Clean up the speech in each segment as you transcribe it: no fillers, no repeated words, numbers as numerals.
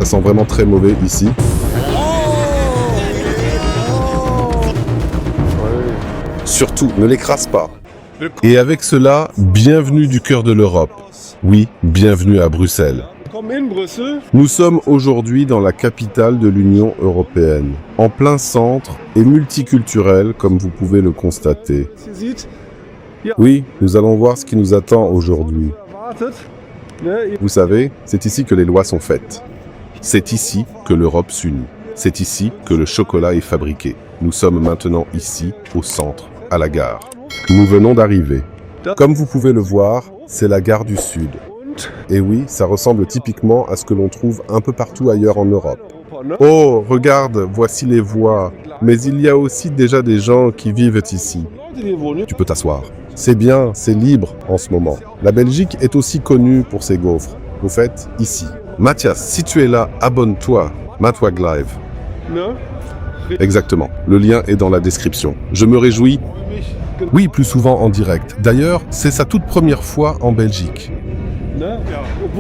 sent vraiment très mauvais ici. Surtout, ne l'écrase pas. Et avec cela, bienvenue du cœur de l'Europe. Oui, bienvenue à Bruxelles. Nous sommes aujourd'hui dans la capitale de l'Union européenne, en plein centre et multiculturel comme vous pouvez le constater. Oui, nous allons voir ce qui nous attend aujourd'hui. Vous savez, c'est ici que les lois sont faites. C'est ici que l'Europe s'unit. C'est ici que le chocolat est fabriqué. Nous sommes maintenant ici, au centre, à la gare. Nous venons d'arriver. Comme vous pouvez le voir, c'est la gare du Sud. Et oui, ça ressemble typiquement à ce que l'on trouve un peu partout ailleurs en Europe. Oh, regarde, voici les voies. Mais il y a aussi déjà des gens qui vivent ici. Tu peux t'asseoir. C'est bien, c'est libre en ce moment. La Belgique est aussi connue pour ses gaufres. Au fait, ici. Mathias, si tu es là, abonne-toi. Matwag Live. Exactement. Le lien est dans la description. Je me réjouis. Oui, plus souvent en direct. D'ailleurs, c'est sa toute première fois en Belgique.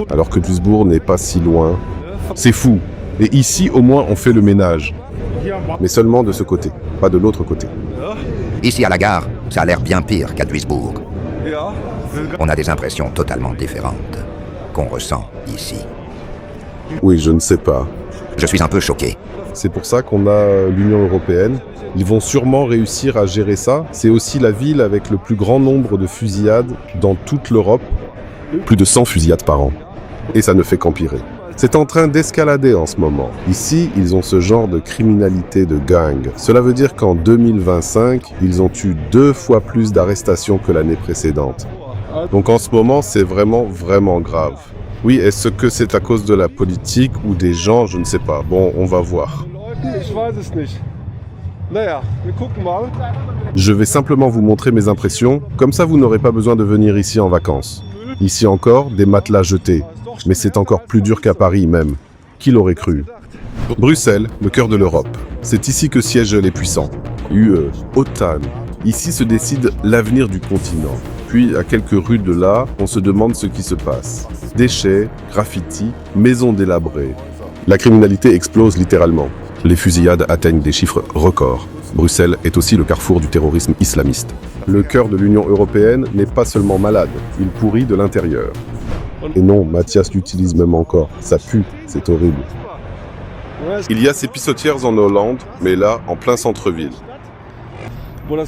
Alors que Duisbourg n'est pas si loin. C'est fou. Et ici, au moins, on fait le ménage. Mais seulement de ce côté, pas de l'autre côté. Ici à la gare, ça a l'air bien pire qu'à Duisbourg. On a des impressions totalement différentes qu'on ressent ici. Oui, je ne sais pas. Je suis un peu choqué. C'est pour ça qu'on a l'Union européenne. Ils vont sûrement réussir à gérer ça. C'est aussi la ville avec le plus grand nombre de fusillades dans toute l'Europe. Plus de 100 fusillades par an. Et ça ne fait qu'empirer. C'est en train d'escalader en ce moment. Ici, ils ont ce genre de criminalité de gang. Cela veut dire qu'en 2025, ils ont eu 2 fois plus d'arrestations que l'année précédente. Donc en ce moment, c'est vraiment grave. Oui, est-ce que c'est à cause de la politique ou des gens? Je ne sais pas. Bon, on va voir. Je vais simplement vous montrer mes impressions. Comme ça, vous n'aurez pas besoin de venir ici en vacances. Ici encore, des matelas jetés. Mais c'est encore plus dur qu'à Paris même. Qui l'aurait cru? Bruxelles, le cœur de l'Europe. C'est ici que siègent les puissants. UE, OTAN. Ici se décide l'avenir du continent. Puis, à quelques rues de là, on se demande ce qui se passe. Déchets, graffitis, maisons délabrées. La criminalité explose littéralement. Les fusillades atteignent des chiffres records. Bruxelles est aussi le carrefour du terrorisme islamiste. Le cœur de l'Union européenne n'est pas seulement malade, il pourrit de l'intérieur. Et non, Mathias l'utilise même encore. Ça pue, c'est horrible. Il y a ces pissotières en Hollande, mais là, en plein centre-ville.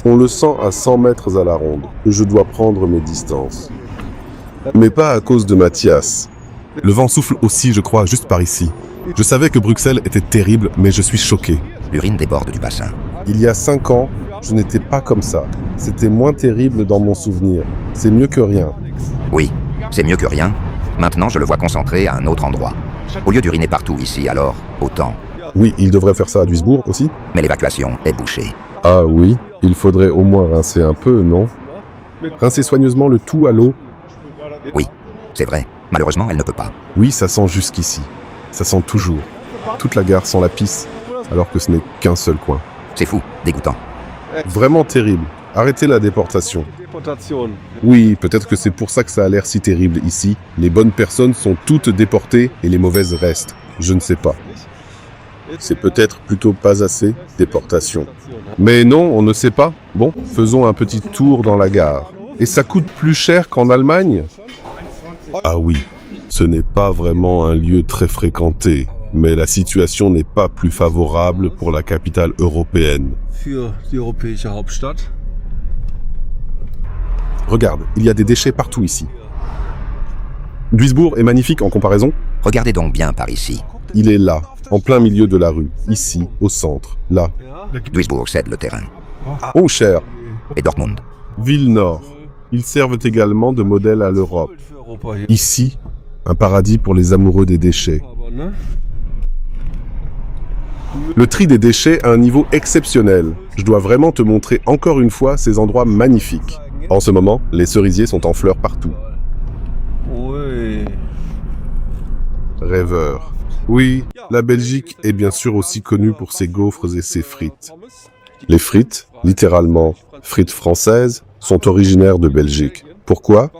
On le sent à 100 mètres à la ronde. Je dois prendre mes distances. Mais pas à cause de Mathias. Le vent souffle aussi, je crois, juste par ici. Je savais que Bruxelles était terrible, mais je suis choqué. L'urine déborde du bassin. Il y a 5 ans, je n'étais pas comme ça. C'était moins terrible dans mon souvenir. C'est mieux que rien. Oui, c'est mieux que rien. Maintenant, je le vois concentré à un autre endroit. Au lieu d'uriner partout ici, alors, autant. Oui, il devrait faire ça à Duisbourg aussi. Mais l'évacuation est bouchée. Ah oui, il faudrait au moins rincer un peu, non? Rincer soigneusement le tout à l'eau. Oui, c'est vrai. Malheureusement, elle ne peut pas. Oui, ça sent jusqu'ici. Ça sent toujours. Toute la gare sent la pisse, alors que ce n'est qu'un seul coin. C'est fou, dégoûtant. Vraiment terrible. Arrêtez la déportation. Oui, peut-être que c'est pour ça que ça a l'air si terrible ici. Les bonnes personnes sont toutes déportées et les mauvaises restent. Je ne sais pas. C'est peut-être plutôt pas assez, déportation. Mais non, on ne sait pas. Bon, faisons un petit tour dans la gare. Et ça coûte plus cher qu'en Allemagne? Ah oui, ce n'est pas vraiment un lieu très fréquenté. Mais la situation n'est pas plus favorable pour la capitale européenne. Regarde, il y a des déchets partout ici. Duisbourg est magnifique en comparaison. Regardez donc bien par ici. Il est là, en plein milieu de la rue, ici, au centre, là. Duisbourg cède le terrain. Oh cher, Et Dortmund. ville nord. Ils servent également de modèle à l'Europe. Ici, un paradis pour les amoureux des déchets. Le tri des déchets à un niveau exceptionnel. Je dois vraiment te montrer encore une fois ces endroits magnifiques. En ce moment, les cerisiers sont en fleurs partout. Rêveur. Oui, la Belgique est bien sûr aussi connue pour ses gaufres et ses frites. Les frites, littéralement frites françaises, sont originaires de Belgique. Pourquoi?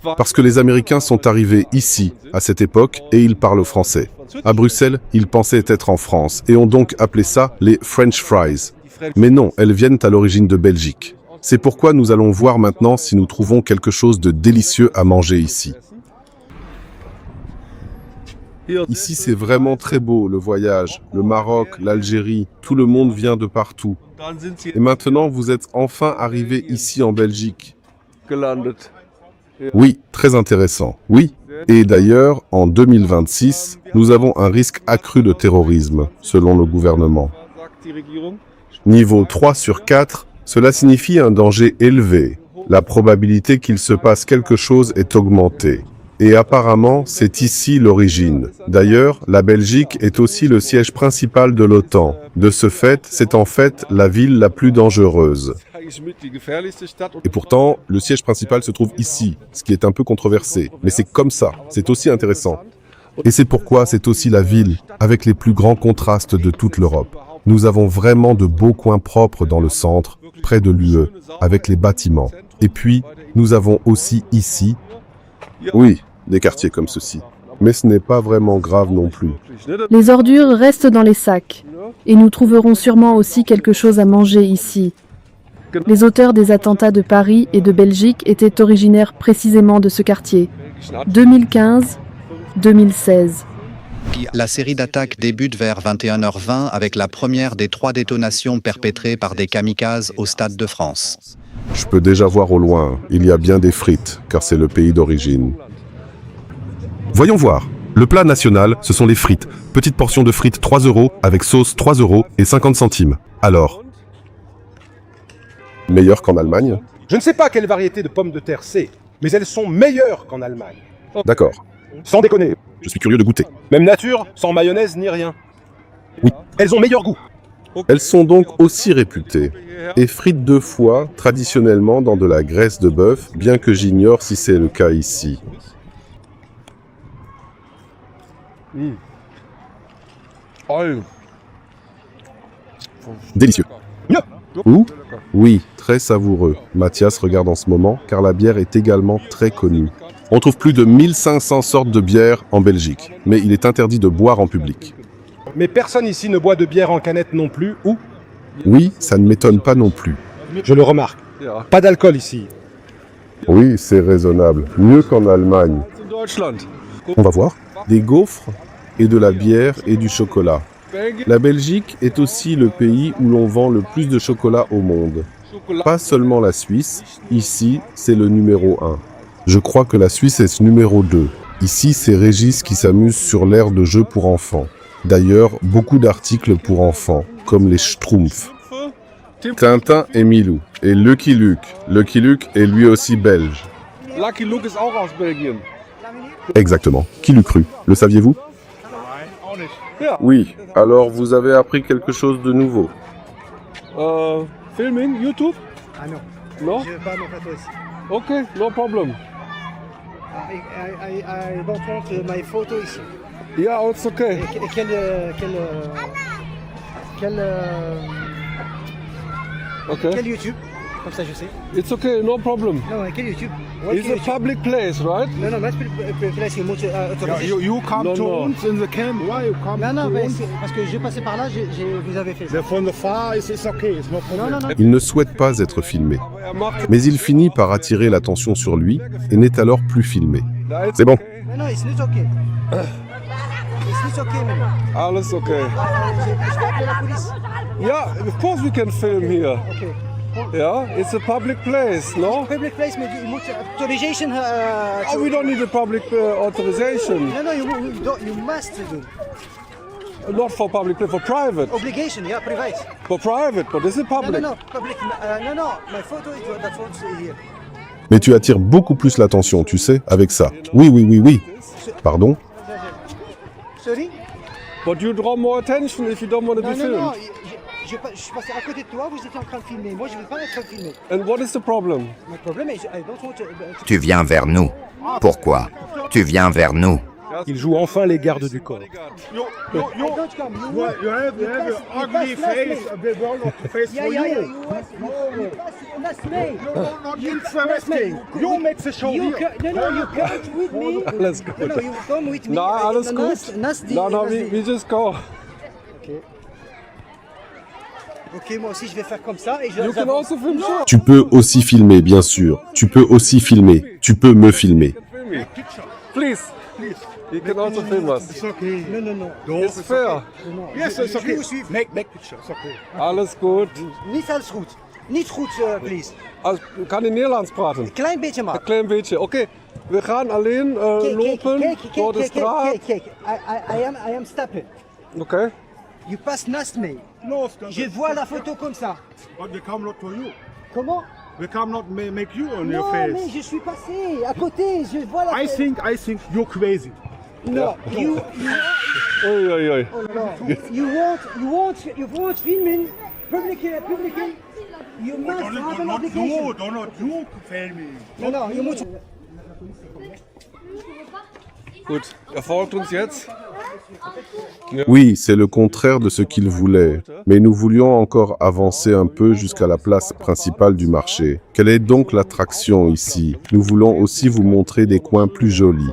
Parce que les Américains sont arrivés ici, à cette époque, et ils parlent français. À Bruxelles, ils pensaient être en France, et ont donc appelé ça les French fries. Mais non, elles viennent à l'origine de Belgique. C'est pourquoi nous allons voir maintenant si nous trouvons quelque chose de délicieux à manger ici. Ici, c'est vraiment très beau, le voyage. Le Maroc, l'Algérie, tout le monde vient de partout. Et maintenant, vous êtes enfin arrivés ici en Belgique. Oui, très intéressant. Oui. Et d'ailleurs, en 2026, nous avons un risque accru de terrorisme, selon le gouvernement. Niveau 3 sur 4, cela signifie un danger élevé. La probabilité qu'il se passe quelque chose est augmentée. Et apparemment, c'est ici l'origine. D'ailleurs, la Belgique est aussi le siège principal de l'OTAN. De ce fait, c'est en fait la ville la plus dangereuse. Et pourtant, le siège principal se trouve ici, ce qui est un peu controversé. Mais c'est comme ça, c'est aussi intéressant. Et c'est pourquoi c'est aussi la ville avec les plus grands contrastes de toute l'Europe. Nous avons vraiment de beaux coins propres dans le centre, près de l'UE, avec les bâtiments. Et puis, nous avons aussi ici, oui, des quartiers comme ceci. Mais ce n'est pas vraiment grave non plus. Les ordures restent dans les sacs. Et nous trouverons sûrement aussi quelque chose à manger ici. Les auteurs des attentats de Paris et de Belgique étaient originaires précisément de ce quartier. 2015-2016. La série d'attaques débute vers 21h20 avec la première des 3 détonations perpétrées par des kamikazes au Stade de France. Je peux déjà voir au loin, il y a bien des frites, car c'est le pays d'origine. Voyons voir. Le plat national, ce sont les frites. Petite portion de frites 3 € avec sauce 3 € et 50 centimes. Alors, meilleur qu'en Allemagne? Je ne sais pas quelle variété de pommes de terre c'est, mais elles sont meilleures qu'en Allemagne. D'accord. Sans déconner. Je suis curieux de goûter. Même nature, sans mayonnaise ni rien. Oui. Elles ont meilleur goût. Elles sont donc aussi réputées. Et frites de foie, traditionnellement dans de la graisse de bœuf, bien que j'ignore si c'est le cas ici. Délicieux. Où? Oui, très savoureux. Mathias regarde en ce moment, car la bière est également très connue. On trouve plus de 1500 sortes de bières en Belgique, mais il est interdit de boire en public. Mais personne ici ne boit de bière en canette non plus, ou? Oui, ça ne m'étonne pas non plus. Je le remarque. Pas d'alcool ici. Oui, c'est raisonnable. Mieux qu'en Allemagne. On va voir. Des gaufres et de la bière et du chocolat. La Belgique est aussi le pays où l'on vend le plus de chocolat au monde. Pas seulement la Suisse, ici c'est le numéro 1. Je crois que la Suisse est ce numéro 2. Ici c'est Régis qui s'amuse sur l'aire de jeu pour enfants. D'ailleurs, beaucoup d'articles pour enfants, comme les Schtroumpfs. Tintin et Milou. Et Lucky Luke. Lucky Luke est lui aussi belge. Lucky Luke ist auch aus Belgien. Exactement. Qui l'eût cru? Le saviez-vous? Oui. Alors vous avez appris quelque chose de nouveau. Filming, YouTube? Ah non. No? Je veux pas mon photo ici. Okay, no problem. I don't want my photo ici. Yeah, it's okay. Et quel YouTube? Comme ça je sais. It's okay, no problem. Non, quel YouTube? It's a public place, right? Non, mais place il moet autorisé. You come to uns in the camp. Why you come Non, to mais uns? parce que je passais par là, vous avez fait ça. From the far, it's okay, it's no problem. Non. Il ne souhaite pas être filmé. Mais il finit par attirer l'attention sur lui et n'est alors plus filmé. C'est bon. Non, it's not okay. It's not okay, man. Alles okay. Je vais appeler la police. Yeah, of course we can film here. Ok. Yeah, it's a public place, no? Public place, mais il moet authorization. Oh, we don't need a public authorization. No, you must do. Not for public place, for private. Obligation, yeah, private. For private, but this is public. No, public. No, my photo is that photo here. Mais tu attires beaucoup plus l'attention, tu sais, avec ça. Oui. Pardon? Sorry? But you draw more attention if you don't want to be Non, filmed. je suis passé à côté de toi, vous étiez en train de filmer. Moi, je ne veux pas être filmé. And what is the problem? Le problème est, I don't want to... Tu viens vers nous. Pourquoi? Tu viens vers nous. Il joue enfin les gardes du corps. Don't come. You have an ugly face. They don't want to face for you. That's me. Not interesting. You make the show here. No, you come with me. Alles gut. No, you come with me. Na, alles gut. No, we just go. Ok, moi aussi je vais faire comme ça et je. You can also film short. Tu peux aussi filmer, bien sûr. Tu peux aussi filmer. Tu peux me filmer. Please. You can also film us. It's okay. No. It's fair. Yes, it's okay. Make picture. It's okay. Alles gut. Niet alles goed. Niet goed, please. Kan in Nederlands praten? Klein beetje maar. Een klein beetje. Oké, we gaan alleen lopen door de straat. Kijk. I am stopping. Oké. You pass naast me. No, Je vois la photo comme ça. but we come not to you. Comment? We come not make you on your Non, face. mais je suis passé à côté. Je vois la. I think you're crazy. No, you. Oei, oei, oei. Oh no. You want filming public. You must have an obligation. Don't you fail me. No, je moet. Gut, er folgt uns jetzt. Oui, c'est le contraire de ce qu'il voulait. Mais nous voulions encore avancer un peu jusqu'à la place principale du marché. Quelle est donc l'attraction ici? Nous voulons aussi vous montrer des coins plus jolis.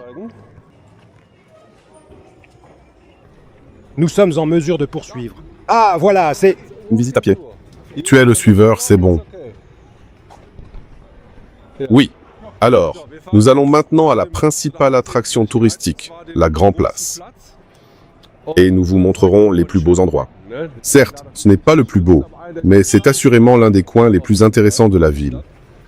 Nous sommes en mesure de poursuivre. Ah, voilà, c'est... Une visite à pied. Tu es le suiveur, c'est bon. Oui. Alors, nous allons maintenant à la principale attraction touristique, la Grand Place. Et nous vous montrerons les plus beaux endroits. Certes, ce n'est pas le plus beau, mais c'est assurément l'un des coins les plus intéressants de la ville.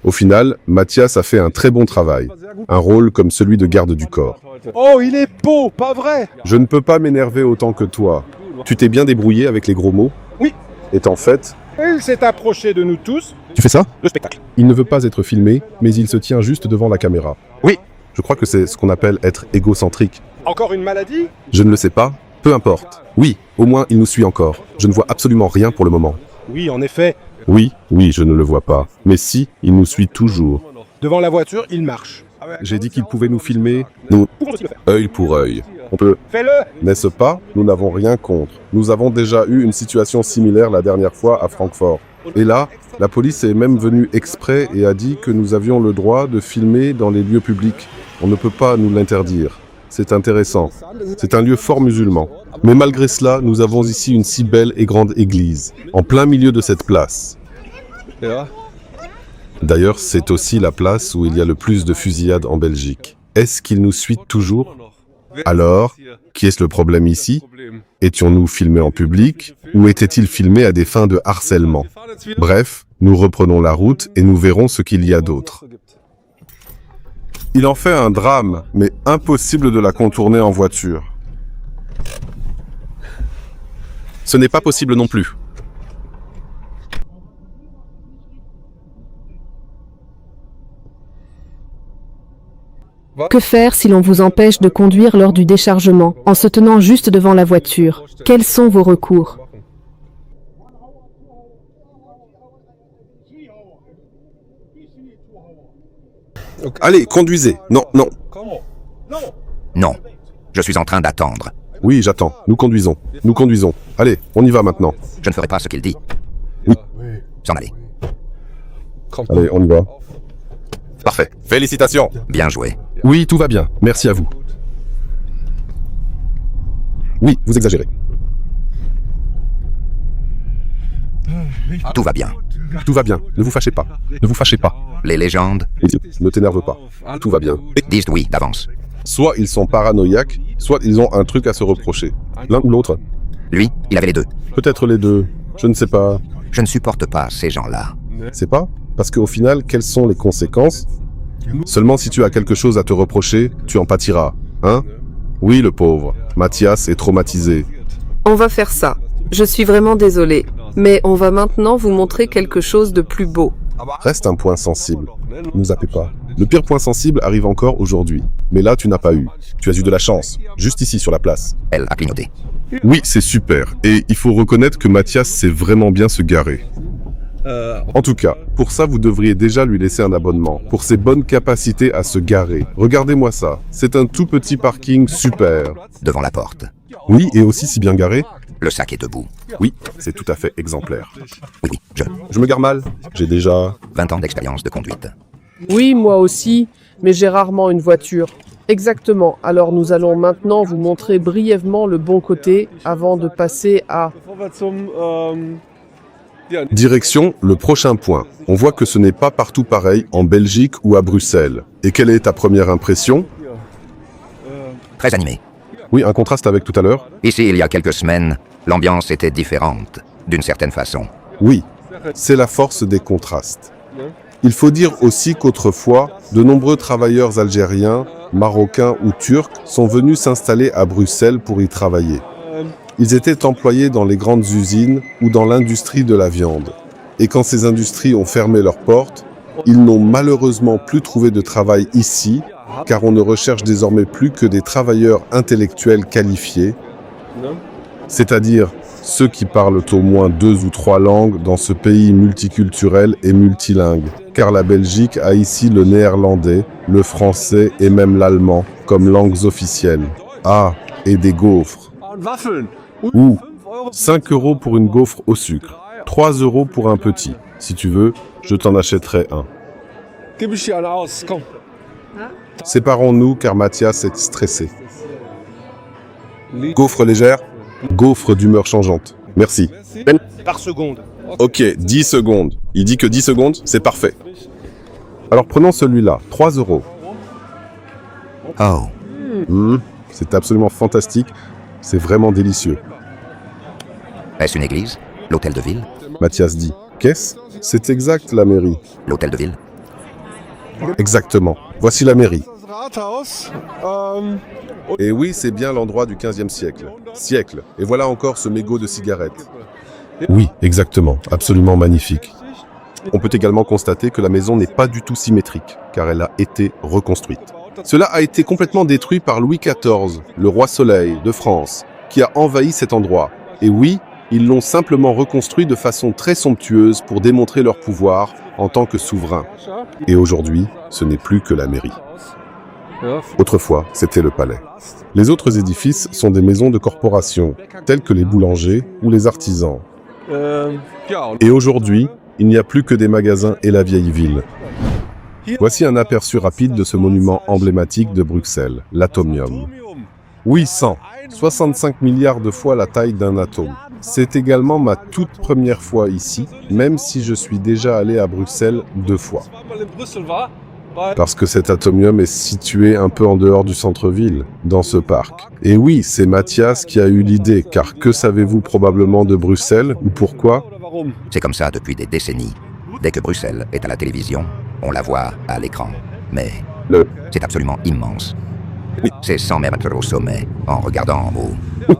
Au final, Mathias a fait un très bon travail, un rôle comme celui de garde du corps. Oh, il est beau, pas vrai? Je ne peux pas m'énerver autant que toi. Tu t'es bien débrouillé avec les gros mots? Oui. Et en fait, Il s'est approché de nous tous. tu fais ça? Le spectacle. Il ne veut pas être filmé, mais il se tient juste devant la caméra. Oui. Je crois que c'est ce qu'on appelle être égocentrique. Encore une maladie? Je ne le sais pas, peu importe. Oui, au moins il nous suit encore. Je ne vois absolument rien pour le moment. Oui, en effet. Oui, je ne le vois pas. Mais si, il nous suit toujours. Devant la voiture, il marche. J'ai dit qu'il pouvait nous filmer, nous, Pour aussi le faire. œil pour œil. On peut, Fais-le! n'est-ce pas? Nous n'avons rien contre. Nous avons déjà eu une situation similaire la dernière fois à Francfort. Et là, la police est même venue exprès et a dit que nous avions le droit de filmer dans les lieux publics. On ne peut pas nous l'interdire. C'est intéressant. C'est un lieu fort musulman. Mais malgré cela, nous avons ici une si belle et grande église, en plein milieu de cette place. Ja. D'ailleurs, c'est aussi la place où il y a le plus de fusillades en Belgique. Est-ce qu'il nous suit toujours? Alors, qui est-ce le problème ici? Étions-nous filmés en public ou était-il filmé à des fins de harcèlement? Bref, nous reprenons la route et nous verrons ce qu'il y a d'autre. Il en fait un drame, mais impossible de la contourner en voiture. Ce n'est pas possible non plus. Que faire si l'on vous empêche de conduire lors du déchargement, en se tenant juste devant la voiture? Quels sont vos recours? Allez, conduisez. Non. Non, je suis en train d'attendre. Oui, j'attends. Nous conduisons. Allez, on y va maintenant. Je ne ferai pas ce qu'il dit. Oui. S'en aller. Allez, on y va. Parfait. Félicitations. Bien joué. Oui, tout va bien. Merci à vous. Oui, vous exagérez. Tout va bien. Tout va bien. Ne vous fâchez pas. Les légendes Ne t'énerve pas. Tout va bien. disent oui d'avance. Soit ils sont paranoïaques, soit ils ont un truc à se reprocher. L'un ou l'autre. Lui, il avait les deux. Peut-être les deux. Je ne sais pas. Je ne supporte pas ces gens-là. C'est pas? Parce qu'au final, quelles sont les conséquences? Seulement si tu as quelque chose à te reprocher, tu en pâtiras. Hein? Oui, le pauvre. Mathias est traumatisé. On va faire ça. Je suis vraiment désolée. Mais on va maintenant vous montrer quelque chose de plus beau. Reste un point sensible. Ne nous zappez pas. Le pire point sensible arrive encore aujourd'hui. Mais là, tu n'as pas eu. Tu as eu de la chance. Juste ici, sur la place. Elle a clignoté. Oui, c'est super. Et il faut reconnaître que Mathias sait vraiment bien se garer. En tout cas, pour ça, vous devriez déjà lui laisser un abonnement, pour ses bonnes capacités à se garer. Regardez-moi ça, c'est un tout petit parking super. Devant la porte. Oui, et aussi si bien garé. Le sac est debout. Oui, c'est tout à fait exemplaire. Oui, Je me gare mal. J'ai déjà... 20 ans d'expérience de conduite. Oui, moi aussi, mais j'ai rarement une voiture. Exactement, alors nous allons maintenant vous montrer brièvement le bon côté avant de passer à... Direction, le prochain point. On voit que ce n'est pas partout pareil en Belgique ou à Bruxelles. Et quelle est ta première impression? Très animé. Oui, un contraste avec tout à l'heure. Ici, il y a quelques semaines, l'ambiance était différente, d'une certaine façon. Oui, c'est la force des contrastes. Il faut dire aussi qu'autrefois, de nombreux travailleurs algériens, marocains ou turcs sont venus s'installer à Bruxelles pour y travailler. Ils étaient employés dans les grandes usines ou dans l'industrie de la viande. Et quand ces industries ont fermé leurs portes, ils n'ont malheureusement plus trouvé de travail ici, car on ne recherche désormais plus que des travailleurs intellectuels qualifiés, c'est-à-dire ceux qui parlent au moins 2 ou 3 langues dans ce pays multiculturel et multilingue, car la Belgique a ici le néerlandais, le français et même l'allemand comme langues officielles. Ah, et des gaufres. Ou 5 € pour une gaufre au sucre, 3 € pour un petit. Si tu veux, je t'en achèterai un. Séparons-nous car Mathias est stressé. Gaufre légère, gaufre d'humeur changeante. Merci. Par seconde. Ok, 10 secondes. Il dit que 10 secondes, c'est parfait. Alors prenons celui-là, 3 €. Oh, C'est absolument fantastique, c'est vraiment délicieux. est-ce une église? L'hôtel de ville? Mathias dit, qu'est-ce? C'est exact la mairie. L'hôtel de ville? Exactement. Voici la mairie. Rathaus. Et oui, c'est bien l'endroit du 15e siècle. Et voilà encore ce mégot de cigarette. Oui, exactement. Absolument magnifique. On peut également constater que la maison n'est pas du tout symétrique, car elle a été reconstruite. Cela a été complètement détruit par Louis XIV, le roi Soleil de France, qui a envahi cet endroit. Et oui, ils l'ont simplement reconstruit de façon très somptueuse pour démontrer leur pouvoir en tant que souverain. Et aujourd'hui, ce n'est plus que la mairie. Autrefois, c'était le palais. Les autres édifices sont des maisons de corporation, telles que les boulangers ou les artisans. Et aujourd'hui, il n'y a plus que des magasins et la vieille ville. Voici un aperçu rapide de ce monument emblématique de Bruxelles, l'atomium. Oui, 65 milliards de fois la taille d'un atome. C'est également ma toute première fois ici, même si je suis déjà allé à Bruxelles 2 fois. Parce que cet atomium est situé un peu en dehors du centre-ville, dans ce parc. Et oui, c'est Mathias qui a eu l'idée, car que savez-vous probablement de Bruxelles, ou pourquoi? C'est comme ça depuis des décennies. Dès que Bruxelles est à la télévision, on la voit à l'écran. Mais c'est absolument immense. C'est 100 mètres au sommet, en regardant en haut.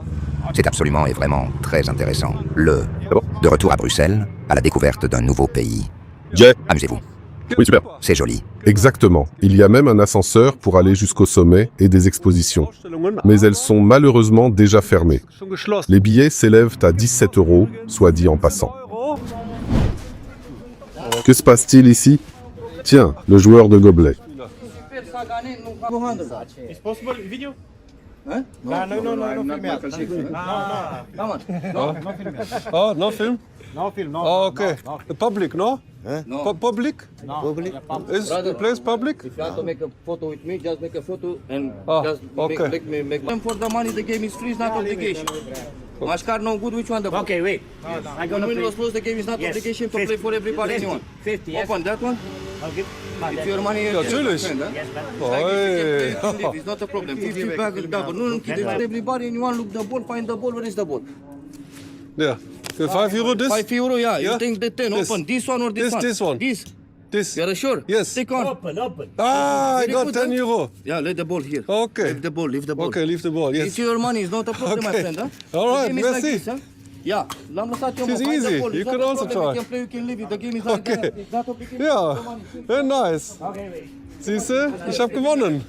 C'est absolument et vraiment très intéressant. De retour à Bruxelles, à la découverte d'un nouveau pays. Amusez-vous. Oui, super. C'est joli. Exactement. Il y a même un ascenseur pour aller jusqu'au sommet et des expositions. Mais elles sont malheureusement déjà fermées. Les billets s'élèvent à 17 €, soit dit en passant. Que se passe-t-il ici? Tiens, le joueur de gobelet. Oh, no film? No film, no. Oh, okay. The public, no? No. Public? Public. Is the place public? If you want to make a photo with me, just make a photo and just okay. make. For the money, the game is free, it's not obligation. Match card no good, which one the Okay, wait. I'm gonna When play. you close the game is not obligation to play for everybody. 50, Anyone. 50, yes. Open that one. I'll give. If your money is natürlich. spend, huh? Yes, man. Like if you can play, Oi. it's not a problem. 50 back is double. No, no, kid, everybody and you want to look the ball, find the ball. Where is the ball? Yeah. The 5 euro this? 5 euro, yeah. You Yeah. think the 10? This. Open this one or this one? This one. This. This. You are sure? Yes. Take on. Open. Ah, I Very got good, 10 huh? euro. Yeah, let the ball here. Okay. Leave the ball, leave the ball. Okay, leave the ball, yes. It's your money, it's not a problem, my Okay. friend. Huh? All right, The game is like merci. this, huh? Yeah, l-am lăsat eu, This is find the easy. ball. You It's can not a also problem. try. You can play, you can leave it. The game is like Okay. that. It's not obligation. Ja, The money. very nice. Okay, wait. Siehst du, ich habe gewonnen.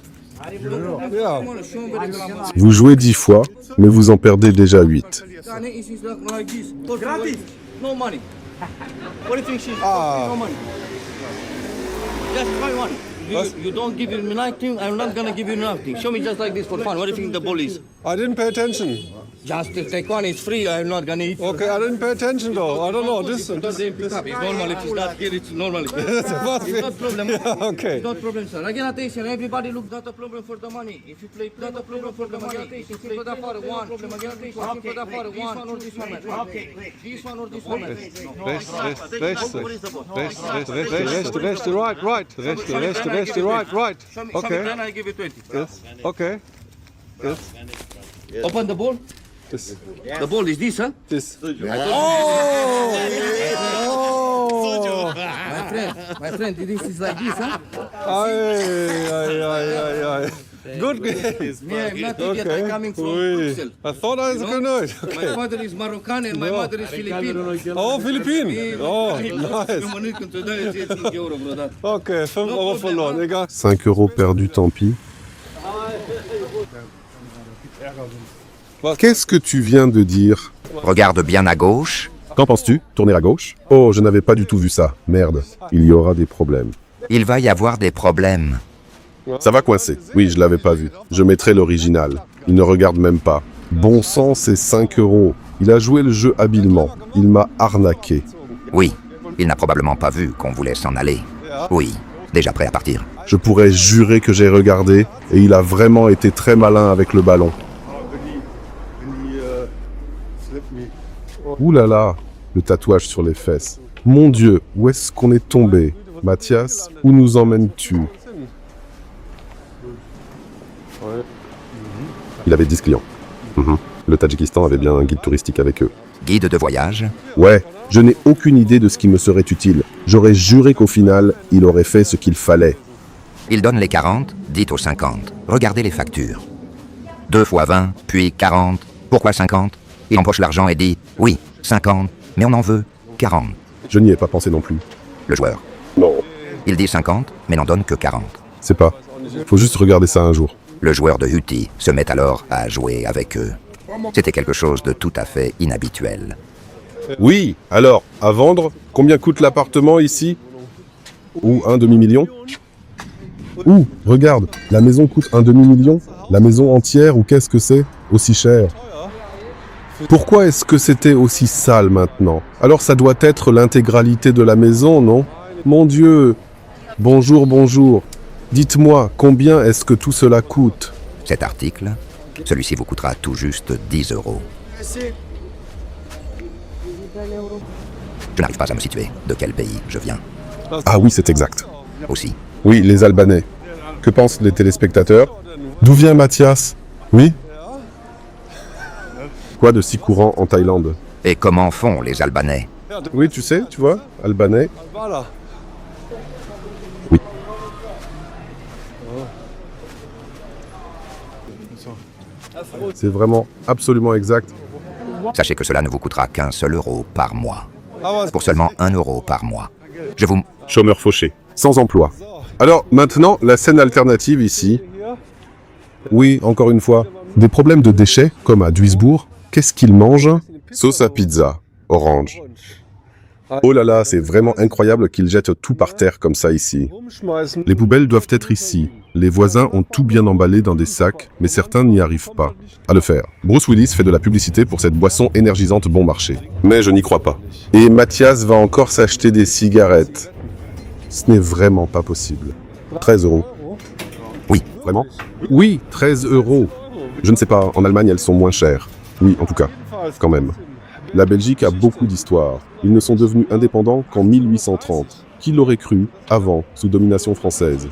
Ja. Vous jouez 10 fois, mais vous en perdez déjà 8. Like this. No money. What do you think she's no money? Just try one. You don't give me nothing, I'm not gonna give you nothing. Show me just like this for fun. What do you think the bull is? I didn't pay attention. Just take one, it's free, I'm not gonna eat. Okay, I didn't pay attention though. I don't know. This. It's normal, if it's not here, it's normal. It's not problem. Yeah, okay. It's not problem, sir. Again, attention, everybody look, not a problem for the money. If you play, not a problem for the money. If you play that for one, problem again, attention. If you play that for one or this one. Okay, this one or this one. Rechts, right. Show me Okay. 10, I give you 20. Yes. Okay. Yes. Open the ball. This. The ball is this, huh? This. My friend, this is like this, huh? Aye. Good game. Yeah, I'm not idiot, I'm coming from Brussels. I thought I was good. My father is Moroccan and my mother is Filipino. Oh, Philippinen. Oh, nice. Okay, 5 Euro verloren, egal. 5 euros perdus, tant pis. Qu'est-ce que tu viens de dire? Regarde bien à gauche. Qu'en penses-tu? Tourner à gauche? Oh, je n'avais pas du tout vu ça. Merde, il y aura des problèmes. Il va y avoir des problèmes. Ça va coincer. Oui, je l'avais pas vu. Je mettrai l'original. Il ne regarde même pas. Bon sang, c'est 5 euros. Il a joué le jeu habilement. Il m'a arnaqué. Oui, il n'a probablement pas vu qu'on voulait s'en aller. Oui, déjà prêt à partir. Je pourrais jurer que j'ai regardé et il a vraiment été très malin avec le ballon. Ouh là là, le tatouage sur les fesses. Mon Dieu, où est-ce qu'on est tombé? Mathias, où nous emmènes-tu? Il avait 10 clients. Le Tadjikistan avait bien un guide touristique avec eux. Guide de voyage? Ouais, je n'ai aucune idée de ce qui me serait utile. J'aurais juré qu'au final, il aurait fait ce qu'il fallait. Il donne les 40, dites aux 50. Regardez les factures. 2 fois 20, puis 40. Pourquoi 50? Il empoche l'argent et dit « Oui, 50, mais on en veut 40. » Je n'y ai pas pensé non plus. Le joueur. Non. Il dit 50, mais n'en donne que 40. C'est pas. Faut juste regarder ça un jour. Le joueur de Huti se met alors à jouer avec eux. C'était quelque chose de tout à fait inhabituel. Oui, alors, à vendre, combien coûte l'appartement ici? Ou un demi-million? Ouh, regarde, la maison coûte un demi-million? La maison entière, ou qu'est-ce que c'est? Aussi cher. Pourquoi est-ce que c'était aussi sale maintenant? Alors ça doit être l'intégralité de la maison, non? Mon Dieu! Bonjour. Dites-moi, combien est-ce que tout cela coûte? Cet article, celui-ci vous coûtera tout juste 10 euros. Je n'arrive pas à me situer de quel pays je viens. Ah oui, c'est exact. Aussi. Oui, les Albanais. Que pensent les téléspectateurs? D'où vient Mathias? Oui? Quoi de si courant en Thaïlande? Et comment font les Albanais? Oui, tu sais, tu vois, Albanais. Voilà. Oui. C'est vraiment absolument exact. Sachez que cela ne vous coûtera qu'un seul euro par mois. Pour seulement 1 euro par mois. Je vous... Chômeur fauché, sans emploi. Alors, maintenant, la scène alternative ici. Oui, encore une fois. Des problèmes de déchets, comme à Duisbourg. Qu'est-ce qu'ils mangent? Sauce à pizza, orange. Oh là là, c'est vraiment incroyable qu'ils jettent tout par terre comme ça ici. Les poubelles doivent être ici. Les voisins ont tout bien emballé dans des sacs, mais certains n'y arrivent pas à le faire. Bruce Willis fait de la publicité pour cette boisson énergisante bon marché. Mais je n'y crois pas. Et Mathias va encore s'acheter des cigarettes. Ce n'est vraiment pas possible. 13 euros. Oui. Vraiment? Oui, 13 euros. Je ne sais pas, en Allemagne elles sont moins chères. Oui, en tout cas, quand même. La Belgique a beaucoup d'histoire. Ils ne sont devenus indépendants qu'en 1830. Qui l'aurait cru avant, sous domination française?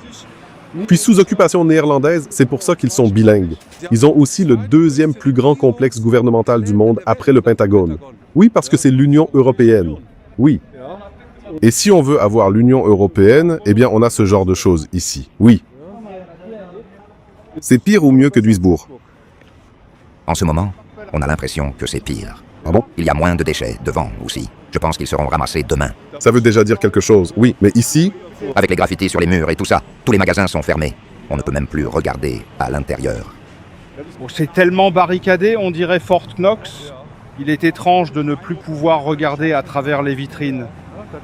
Puis sous occupation néerlandaise, c'est pour ça qu'ils sont bilingues. Ils ont aussi le deuxième plus grand complexe gouvernemental du monde après le Pentagone. Oui, parce que c'est l'Union européenne. Oui. Et si on veut avoir l'Union européenne, eh bien on a ce genre de choses ici. Oui. C'est pire ou mieux que Duisbourg? En ce moment, on a l'impression que c'est pire. Ah bon? Il y a moins de déchets devant aussi. Je pense qu'ils seront ramassés demain. Ça veut déjà dire quelque chose, oui, mais ici... Avec les graffitis sur les murs et tout ça, tous les magasins sont fermés. On ne peut même plus regarder à l'intérieur. C'est tellement barricadé, on dirait Fort Knox. Il est étrange de ne plus pouvoir regarder à travers les vitrines.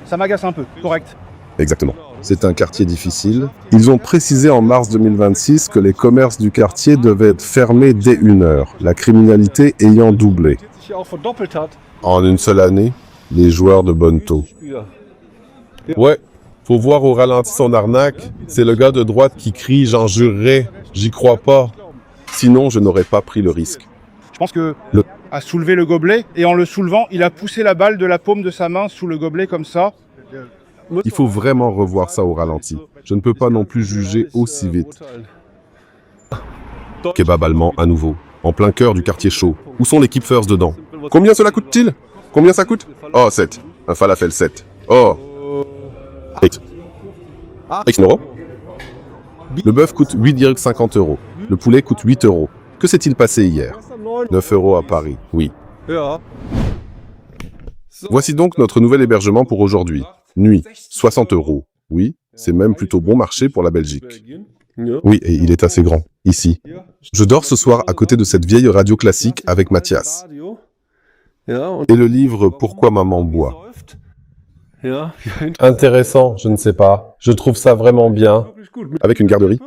Ça m'agace un peu, correct. Exactement. C'est un quartier difficile. Ils ont précisé en mars 2026 que les commerces du quartier devaient être fermés dès 1 heure, la criminalité ayant doublé. En une seule année, les joueurs de bon taux. Ouais, faut voir au ralenti son arnaque. C'est le gars de droite qui crie « J'en jurerai, j'y crois pas. Sinon, je n'aurais pas pris le risque. » Je pense que a soulevé le gobelet et en le soulevant, il a poussé la balle de la paume de sa main sous le gobelet comme ça. Il faut vraiment revoir ça au ralenti. Je ne peux pas non plus juger aussi vite. Kebab allemand à nouveau, en plein cœur du quartier chaud. Où sont les Kipfers dedans? Combien cela coûte-t-il? Combien ça coûte? Oh, 7. Un falafel 7. Oh. 8. 8 euros. Le bœuf coûte 8,50 €. Le poulet coûte 8 €. Que s'est-il passé hier? 9 € à Paris, oui. Voici donc notre nouvel hébergement pour aujourd'hui. Nuit, 60 €. Oui, c'est même plutôt bon marché pour la Belgique. Oui, et il est assez grand, ici. Je dors ce soir à côté de cette vieille radio classique avec Mathias. Et le livre « Pourquoi maman boit ». Intéressant, je ne sais pas. Je trouve ça vraiment bien. Avec une garderie.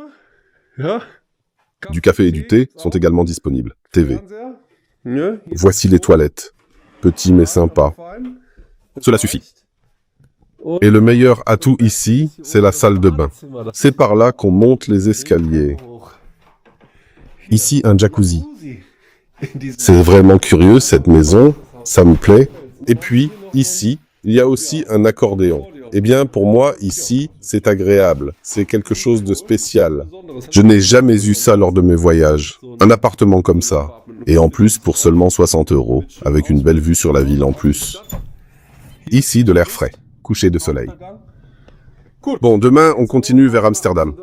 Du café et du thé sont également disponibles. TV. Voici les toilettes. Petit mais sympa. Cela suffit. Et le meilleur atout ici, c'est la salle de bain. C'est par là qu'on monte les escaliers. Ici, un jacuzzi. C'est vraiment curieux, cette maison. Ça me plaît. Et puis, ici, il y a aussi un accordéon. Eh bien, pour moi, ici, c'est agréable. C'est quelque chose de spécial. Je n'ai jamais eu ça lors de mes voyages. Un appartement comme ça. Et en plus, pour seulement 60 €, avec une belle vue sur la ville en plus. Ici, de l'air frais. Coucher de soleil. Bon, demain, on continue vers Amsterdam.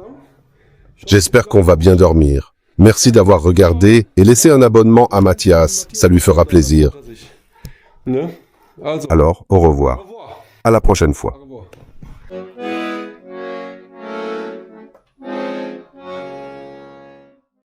J'espère qu'on va bien dormir. Merci d'avoir regardé et laissez un abonnement à Mathias. Ça lui fera plaisir. Alors, au revoir. À la prochaine fois.